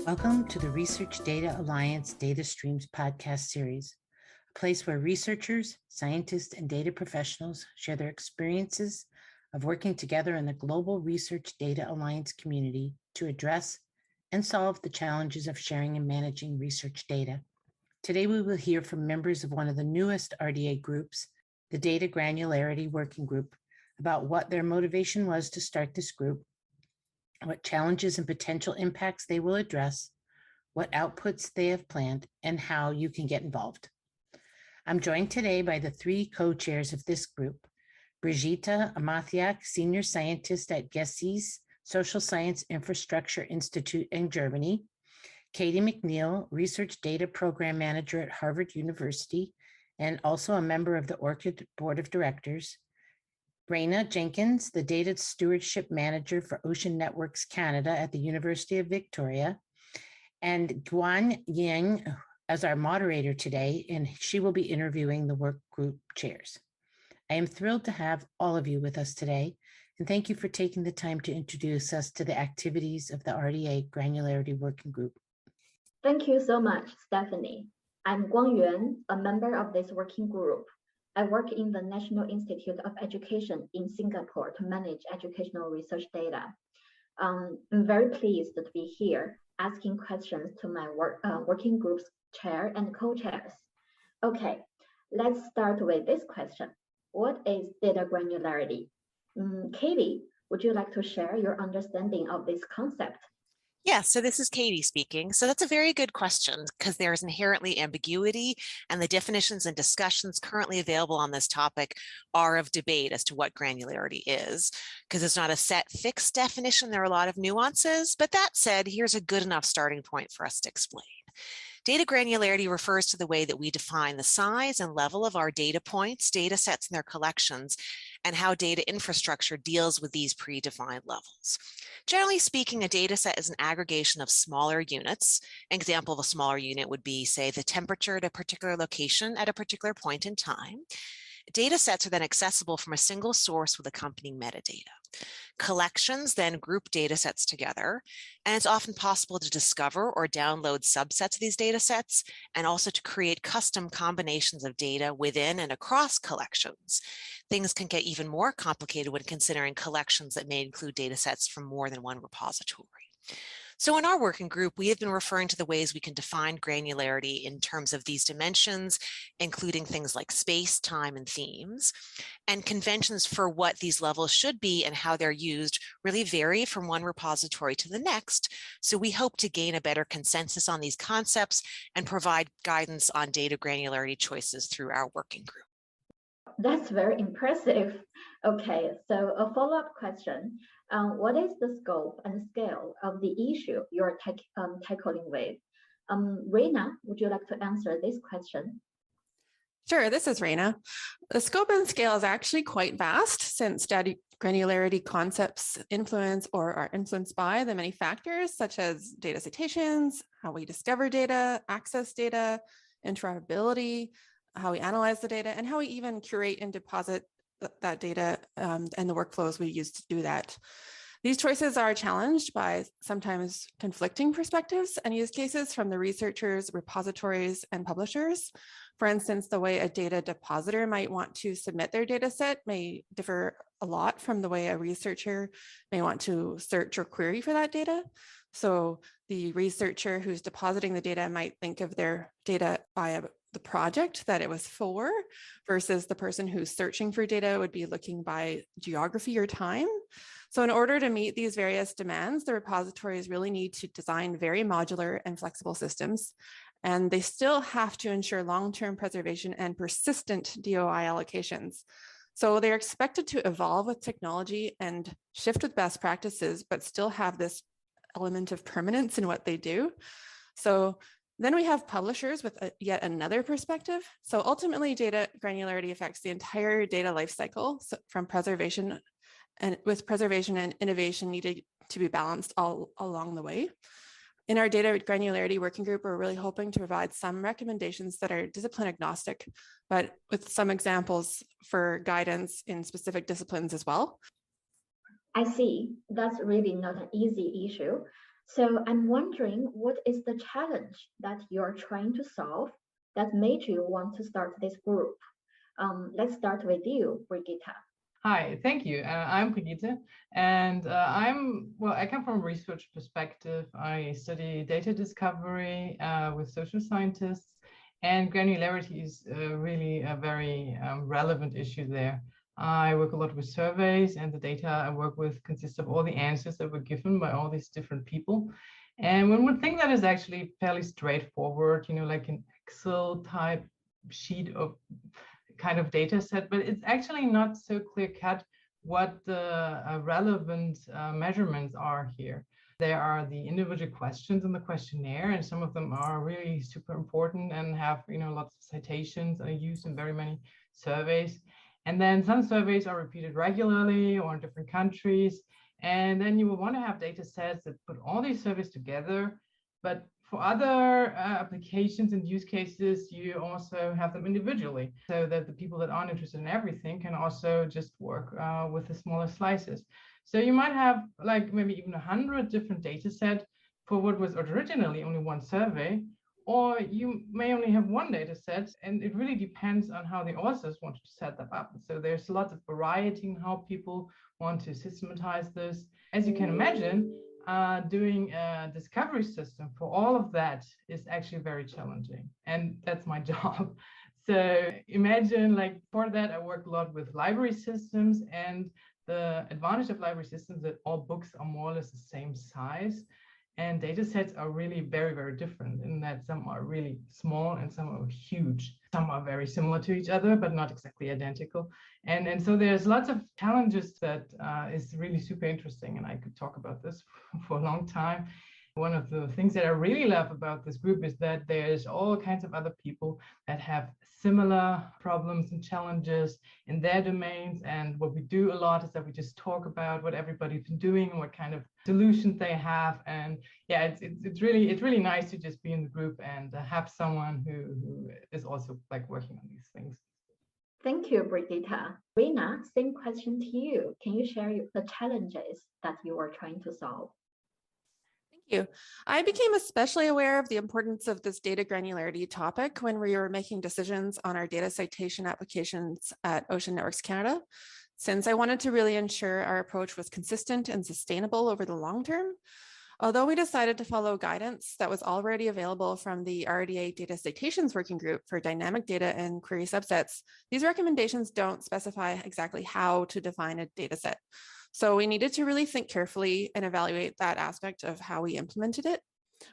Welcome to the Research Data Alliance Data Streams podcast series, a place where researchers, scientists, and data professionals share their experiences of working together in the global Research Data Alliance community to address and solve the challenges of sharing and managing research data. Today, we will hear from members of one of the newest RDA groups, the Data Granularity Working Group, about what their motivation was to start this group, what challenges and potential impacts they will address, what outputs they have planned, and how you can get involved. I'm joined today by the three co-chairs of this group, Brigitte Mathiak, Senior Scientist at GESI's Social Science Infrastructure Institute in Germany, Katherine McNeill, Research Data Program Manager at Harvard University, and also a member of the ORCID Board of Directors, Reyna Jenkyns, the Data Stewardship Manager for Ocean Networks Canada at the University of Victoria, and Guangyuan as our moderator today, and she will be interviewing the work group chairs. I am thrilled to have all of you with us today, and thank you for taking the time to introduce us to the activities of the RDA Granularity Working Group. Thank you so much, Stephanie. I'm Guangyuan, a member of this working group. I work in the National Institute of Education in Singapore to manage educational research data. I'm very pleased to be here asking questions to my working group's chair and co-chairs. Okay, let's start with this question. What is data granularity? Katie, would you like to share your understanding of this concept? Yeah, so this is Katie speaking. So that's a very good question because there is inherently ambiguity, and the definitions and discussions currently available on this topic are of debate as to what granularity is, because it's not a set fixed definition. There are a lot of nuances, but that said, here's a good enough starting point for us to explain. Data granularity refers to the way that we define the size and level of our data points, data sets, and their collections, and how data infrastructure deals with these predefined levels. Generally speaking, a data set is an aggregation of smaller units. An example of a smaller unit would be, say, the temperature at a particular location at a particular point in time. Data sets are then accessible from a single source with accompanying metadata. Collections then group data sets together, and it's often possible to discover or download subsets of these data sets, and also to create custom combinations of data within and across collections. Things can get even more complicated when considering collections that may include data sets from more than one repository. So in our working group, we have been referring to the ways we can define granularity in terms of these dimensions, including things like space, time, and themes. And conventions for what these levels should be and how they're used really vary from one repository to the next. So we hope to gain a better consensus on these concepts and provide guidance on data granularity choices through our working group. That's very impressive. Okay, so a follow-up question. What is the scope and scale of the issue you're tackling with? Reyna, would you like to answer this question? Sure, this is Reyna. The scope and scale is actually quite vast since data granularity concepts influence or are influenced by the many factors such as data citations, how we discover data, access data, interoperability, how we analyze the data, and how we even curate and deposit that data and the workflows we use to do that. These choices are challenged by sometimes conflicting perspectives and use cases from the researchers, repositories, and publishers. For instance, the way a data depositor might want to submit their data set may differ a lot from the way a researcher may want to search or query for that data. So the researcher who's depositing the data might think of their data by the project that it was for, versus the person who's searching for data would be looking by geography or time. So in order to meet these various demands, the repositories really need to design very modular and flexible systems, and they still have to ensure long-term preservation and persistent DOI allocations. So they're expected to evolve with technology and shift with best practices, but still have this element of permanence in what they do. So then we have publishers with yet another perspective. So ultimately, data granularity affects the entire data lifecycle, so from preservation, and with preservation and innovation needed to be balanced all along the way. In our data granularity working group, we're really hoping to provide some recommendations that are discipline agnostic, but with some examples for guidance in specific disciplines as well. I see. That's really not an easy issue. So I'm wondering, what is the challenge that you're trying to solve that made you want to start this group? Let's start with you, Brigitte. Hi, thank you. I'm Brigitte, and I come from a research perspective. I study data discovery with social scientists, and granularity is really a very relevant issue there. I work a lot with surveys, and the data I work with consists of all the answers that were given by all these different people. And one would think that is actually fairly straightforward, like an Excel type sheet of kind of data set, but it's actually not so clear cut what the relevant measurements are here. There are the individual questions in the questionnaire, and some of them are really super important and have lots of citations are used in very many surveys. And then some surveys are repeated regularly or in different countries. And then you will want to have data sets that put all these surveys together. But for other applications and use cases, you also have them individually, so that the people that aren't interested in everything can also just work with the smaller slices. So you might have like maybe even 100 different data sets for what was originally only one survey, or you may only have one data set, and it really depends on how the authors wanted to set that up. So there's lots of variety in how people want to systematize this. As you can imagine, doing a discovery system for all of that is actually very challenging, and that's my job. So imagine, like, for that I work a lot with library systems, and the advantage of library systems is that all books are more or less the same size, and data sets are really very, very different in that some are really small and some are huge. Some are very similar to each other, but not exactly identical. And so there's lots of challenges that is really super interesting, and I could talk about this for a long time. One of the things that I really love about this group is that there's all kinds of other people that have similar problems and challenges in their domains. And what we do a lot is that we just talk about what everybody's been doing and what kind of solutions they have. And yeah, it's really nice to just be in the group and have someone who is also like working on these things. Thank you, Brigitte. Reyna, same question to you. Can you share the challenges that you are trying to solve? Thank you. I became especially aware of the importance of this data granularity topic when we were making decisions on our data citation applications at Ocean Networks Canada, since I wanted to really ensure our approach was consistent and sustainable over the long term. Although we decided to follow guidance that was already available from the RDA Data Citations Working Group for dynamic data and query subsets, these recommendations don't specify exactly how to define a data set. So we needed to really think carefully and evaluate that aspect of how we implemented it.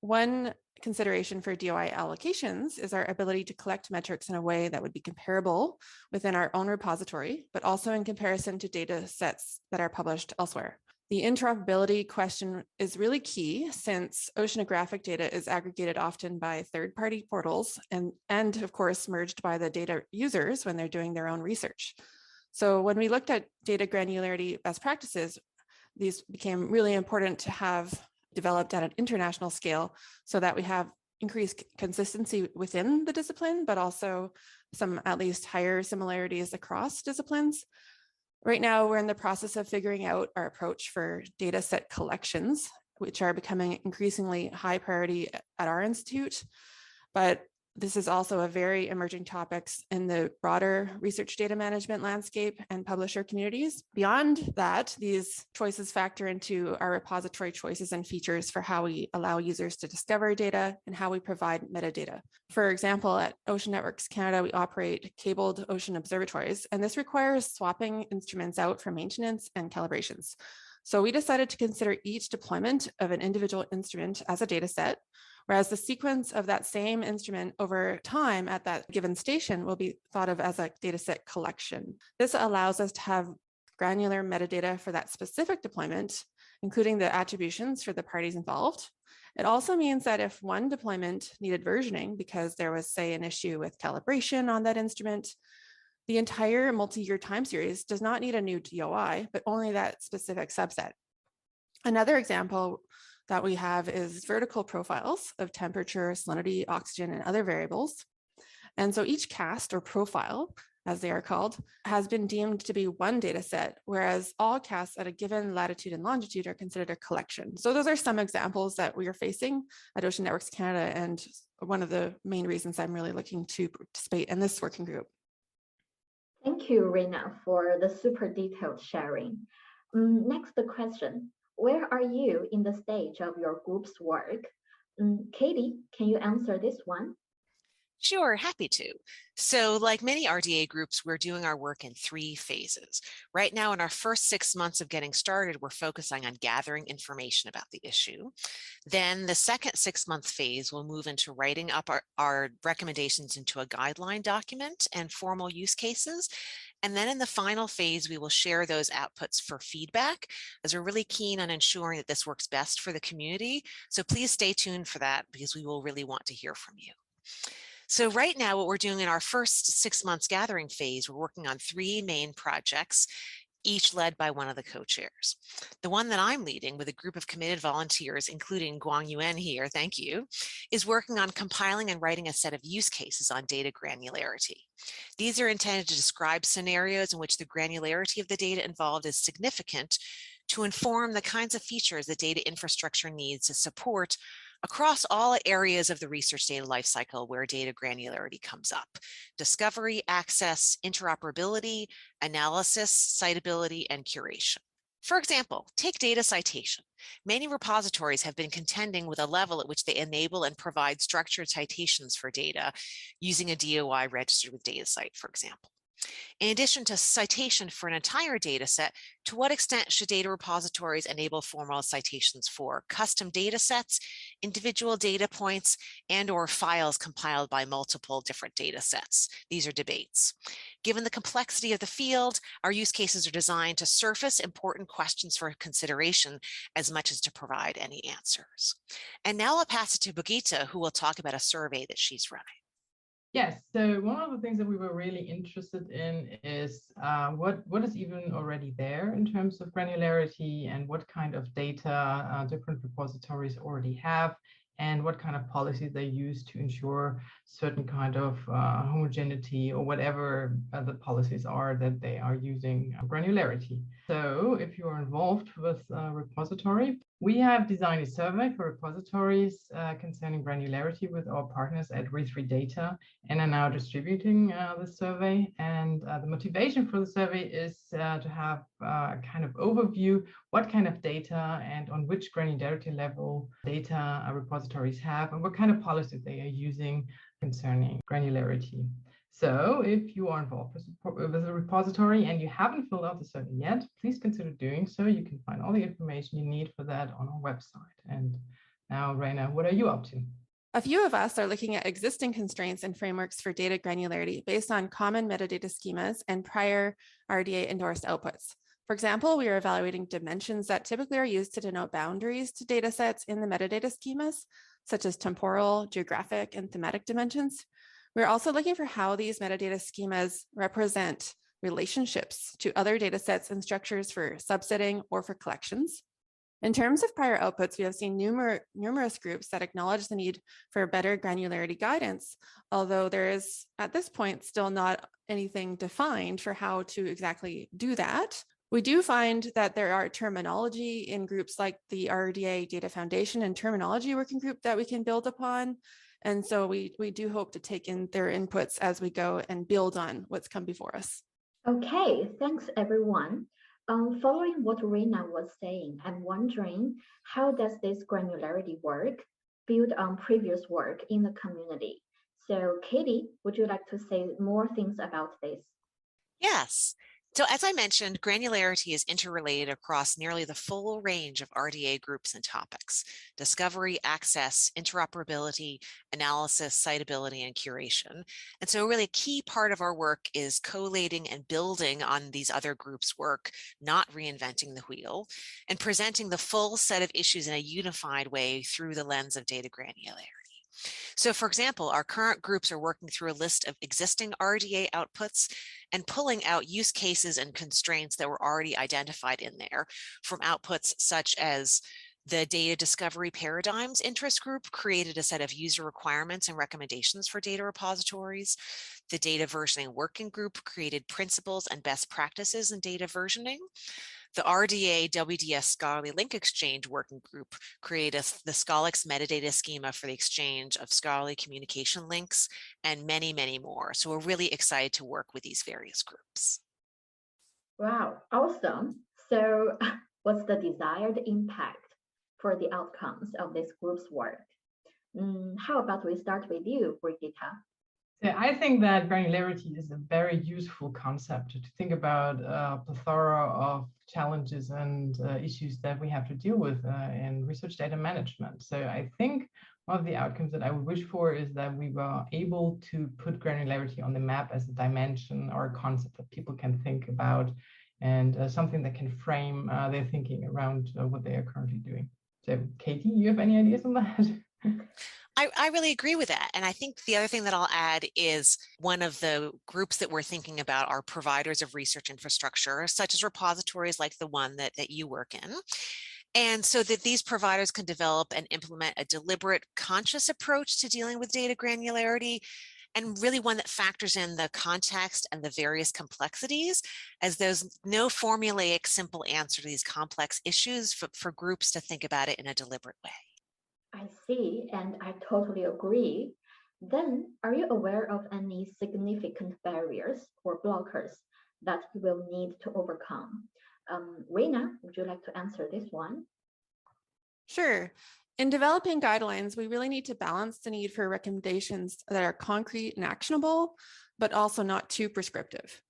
One consideration for DOI allocations is our ability to collect metrics in a way that would be comparable within our own repository, but also in comparison to data sets that are published elsewhere. The interoperability question is really key, since oceanographic data is aggregated often by third-party portals and of course merged by the data users when they're doing their own research. So when we looked at data granularity best practices, these became really important to have developed at an international scale so that we have increased consistency within the discipline, but also some at least higher similarities across disciplines. Right now, we're in the process of figuring out our approach for data set collections, which are becoming increasingly high priority at our institute. But this is also a very emerging topic in the broader research data management landscape and publisher communities. Beyond that, these choices factor into our repository choices and features for how we allow users to discover data and how we provide metadata. For example, at Ocean Networks Canada, we operate cabled ocean observatories, and this requires swapping instruments out for maintenance and calibrations. So we decided to consider each deployment of an individual instrument as a data set, whereas the sequence of that same instrument over time at that given station will be thought of as a dataset collection. This allows us to have granular metadata for that specific deployment, including the attributions for the parties involved. It also means that if one deployment needed versioning because there was, say, an issue with calibration on that instrument, the entire multi-year time series does not need a new DOI, but only that specific subset. Another example that we have is vertical profiles of temperature, salinity, oxygen, and other variables. And so each cast or profile as they are called, has been deemed to be one data set, whereas all casts at a given latitude and longitude are considered a collection. So those are some examples that we are facing at Ocean Networks Canada, and one of the main reasons I'm really looking to participate in this working group. Thank you, Reyna, for the super detailed sharing. Next question, where are you in the stage of your group's work? Katie, can you answer this one? Sure, happy to. So like many RDA groups, we're doing our work in 3 phases. Right now, in our first 6 months of getting started, we're focusing on gathering information about the issue. Then the second 6-month phase will move into writing up our recommendations into a guideline document and formal use cases. And then in the final phase, we will share those outputs for feedback, as we're really keen on ensuring that this works best for the community. So please stay tuned for that, because we will really want to hear from you. So right now, what we're doing in our first 6 months gathering phase, we're working on 3 main projects, each led by one of the co-chairs. The one that I'm leading, with a group of committed volunteers, including Guangyuan here, thank you, is working on compiling and writing a set of use cases on data granularity. These are intended to describe scenarios in which the granularity of the data involved is significant, to inform the kinds of features the data infrastructure needs to support across all areas of the research data lifecycle where data granularity comes up: discovery, access, interoperability, analysis, citability, and curation. For example, take data citation. Many repositories have been contending with a level at which they enable and provide structured citations for data using a DOI registered with DataCite, for example. In addition to citation for an entire data set, to what extent should data repositories enable formal citations for custom data sets, individual data points, and/or files compiled by multiple different data sets? These are debates. Given the complexity of the field, our use cases are designed to surface important questions for consideration as much as to provide any answers. And now I'll pass it to Brigitte, who will talk about a survey that she's running. Yes, so one of the things that we were really interested in is what is even already there in terms of granularity, and what kind of data different repositories already have, and what kind of policies they use to ensure certain kind of homogeneity, or whatever the policies are that they are using granularity. So if you are involved with a repository, we have designed a survey for repositories concerning granularity with our partners at Re3 Data, and are now distributing the survey. And the motivation for the survey is to have a kind of overview, what kind of data and on which granularity level data repositories have, and what kind of policies they are using concerning granularity. So if you are involved with a repository and you haven't filled out the survey yet, please consider doing so. You can find all the information you need for that on our website. And now, Reyna, what are you up to? A few of us are looking at existing constraints and frameworks for data granularity based on common metadata schemas and prior RDA endorsed outputs. For example, we are evaluating dimensions that typically are used to denote boundaries to data sets in the metadata schemas, such as temporal, geographic, and thematic dimensions. We're also looking for how these metadata schemas represent relationships to other data sets and structures for subsetting or for collections. In terms of prior outputs, we have seen numerous groups that acknowledge the need for better granularity guidance, although there is, at this point, still not anything defined for how to exactly do that. We do find that there are terminology in groups like the RDA Data Foundation and Terminology Working Group that we can build upon. And so we do hope to take in their inputs as we go and build on what's come before us. Okay, thanks everyone. Following what Reyna was saying, I'm wondering, how does this granularity work build on previous work in the community? So Katie, would you like to say more things about this? Yes. So as I mentioned, granularity is interrelated across nearly the full range of RDA groups and topics: discovery, access, interoperability, analysis, citability, and curation. And so really a key part of our work is collating and building on these other groups' work, not reinventing the wheel, and presenting the full set of issues in a unified way through the lens of data granularity. So for example, our current groups are working through a list of existing RDA outputs and pulling out use cases and constraints that were already identified in there from outputs such as The Data Discovery Paradigms Interest Group created a set of user requirements and recommendations for data repositories. The Data Versioning Working Group created principles and best practices in data versioning. The RDA WDS Scholarly Link Exchange Working Group created the Scholix metadata schema for the exchange of scholarly communication links, and many, many more. So we're really excited to work with these various groups. Wow, awesome. So what's the desired impact for the outcomes of this group's work? How about we start with you, Brigitte? Yeah, I think that granularity is a very useful concept to think about a plethora of challenges and issues that we have to deal with in research data management. So I think one of the outcomes that I would wish for is that we were able to put granularity on the map as a dimension or a concept that people can think about, and something that can frame their thinking around what they are currently doing. So Katie, you have any ideas on that? I really agree with that. And I think the other thing that I'll add is one of the groups that we're thinking about are providers of research infrastructure, such as repositories like the one that you work in. And so that these providers can develop and implement a deliberate, conscious approach to dealing with data granularity, and really one that factors in the context and the various complexities, as there's no formulaic simple answer to these complex issues for groups to think about it in a deliberate way. I see, and I totally agree. Then, are you aware of any significant barriers or blockers that you will need to overcome? Reyna, would you like to answer this one? Sure. In developing guidelines, we really need to balance the need for recommendations that are concrete and actionable, but also not too prescriptive.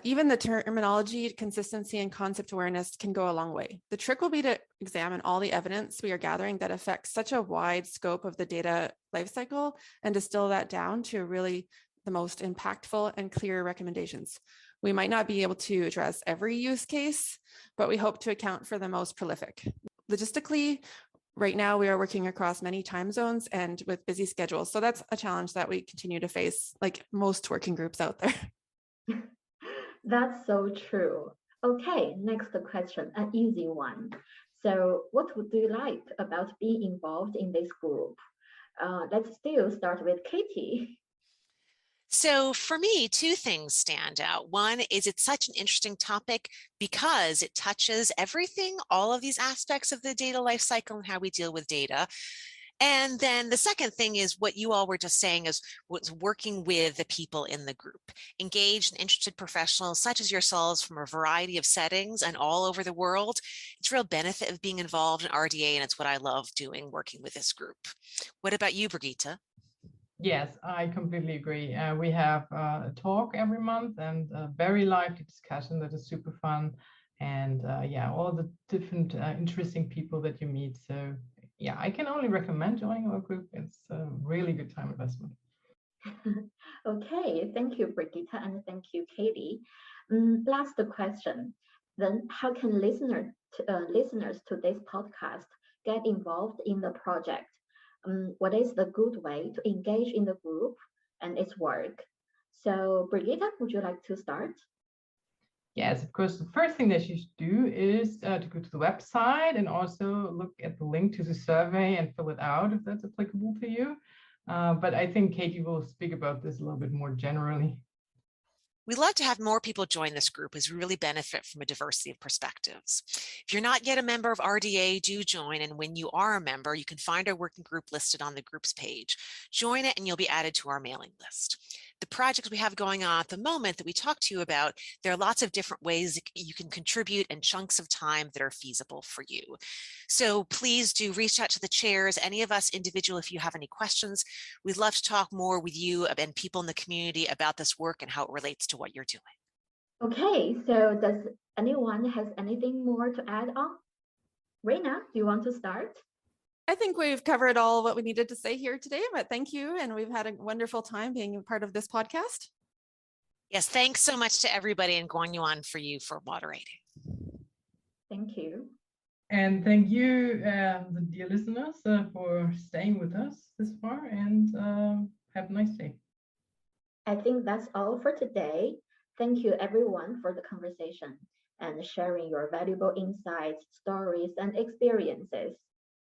Even the terminology, consistency, and concept awareness can go a long way. The trick will be to examine all the evidence we are gathering that affects such a wide scope of the data lifecycle and distill that down to really the most impactful and clear recommendations. We might not be able to address every use case, but we hope to account for the most prolific. Logistically, right now we are working across many time zones and with busy schedules. So that's a challenge that we continue to face, like most working groups out there. That's so true. Okay, next question, an easy one. So what would you like about being involved in this group? Let's still start with Katie. So for me, two things stand out. One is it's such an interesting topic because it touches everything, all of these aspects of the data lifecycle and how we deal with data. And then the second thing is what you all were just saying is what's working with the people in the group, engaged and interested professionals such as yourselves from a variety of settings and all over the world. It's a real benefit of being involved in RDA, and it's what I love doing, working with this group. What about you, Brigitte? Yes, I completely agree. We have a talk every month and a very lively discussion that is super fun. And yeah, all the different interesting people that you meet. So yeah, I can only recommend joining our group. It's a really good time investment. Okay, thank you, Brigitte, and thank you, Katie. Last question. Then how can listeners to this podcast get involved in the project? What is the good way to engage in the group and its work? So Brigitte, would you like to start? Yes, of course. The first thing that you should do is to go to the website and also look at the link to the survey and fill it out if that's applicable to you. But I think Katie will speak about this a little bit more generally. We'd love to have more people join this group as we really benefit from a diversity of perspectives. If you're not yet a member of RDA, do join. And when you are a member, you can find our working group listed on the groups page. Join it and you'll be added to our mailing list. The projects we have going on at the moment that we talked to you about, there are lots of different ways you can contribute and chunks of time that are feasible for you. So please do reach out to the chairs, any of us individual, if you have any questions. We'd love to talk more with you and people in the community about this work and how it relates to what you're doing. Okay, so does anyone has anything more to add on? Reyna, do you want to start? I think we've covered all what we needed to say here today, but thank you. And we've had a wonderful time being a part of this podcast. Yes, thanks so much to everybody in Guangyuan for moderating. Thank you. And thank you, the dear listeners, for staying with us this far, and have a nice day. I think that's all for today. Thank you everyone for the conversation and sharing your valuable insights, stories, and experiences.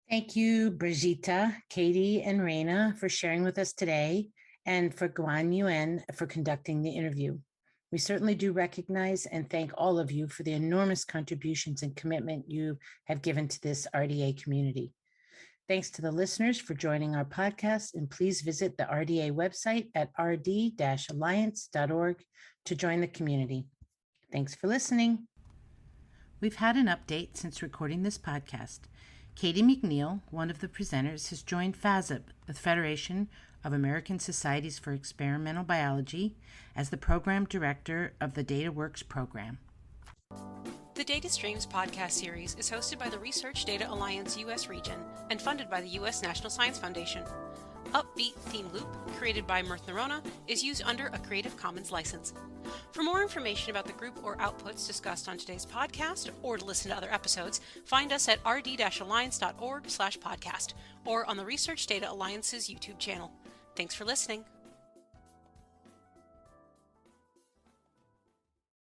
Thank you, Brigitte, Katie, and Reyna for sharing with us today, and for Guangyuan for conducting the interview. We certainly do recognize and thank all of you for the enormous contributions and commitment you have given to this RDA community. Thanks to the listeners for joining our podcast, and please visit the RDA website at rd-alliance.org to join the community. Thanks for listening. We've had an update since recording this podcast. Katie McNeill, one of the presenters, has joined FASB, the Federation of American Societies for Experimental Biology, as the program director of the DataWorks program. The Data Streams podcast series is hosted by the Research Data Alliance U.S. region and funded by the U.S. National Science Foundation. Upbeat theme loop, created by Mirth Nerona, is used under a Creative Commons license. For more information about the group or outputs discussed on today's podcast, or to listen to other episodes, find us at rd-alliance.org/podcast or on the Research Data Alliance's YouTube channel. Thanks for listening.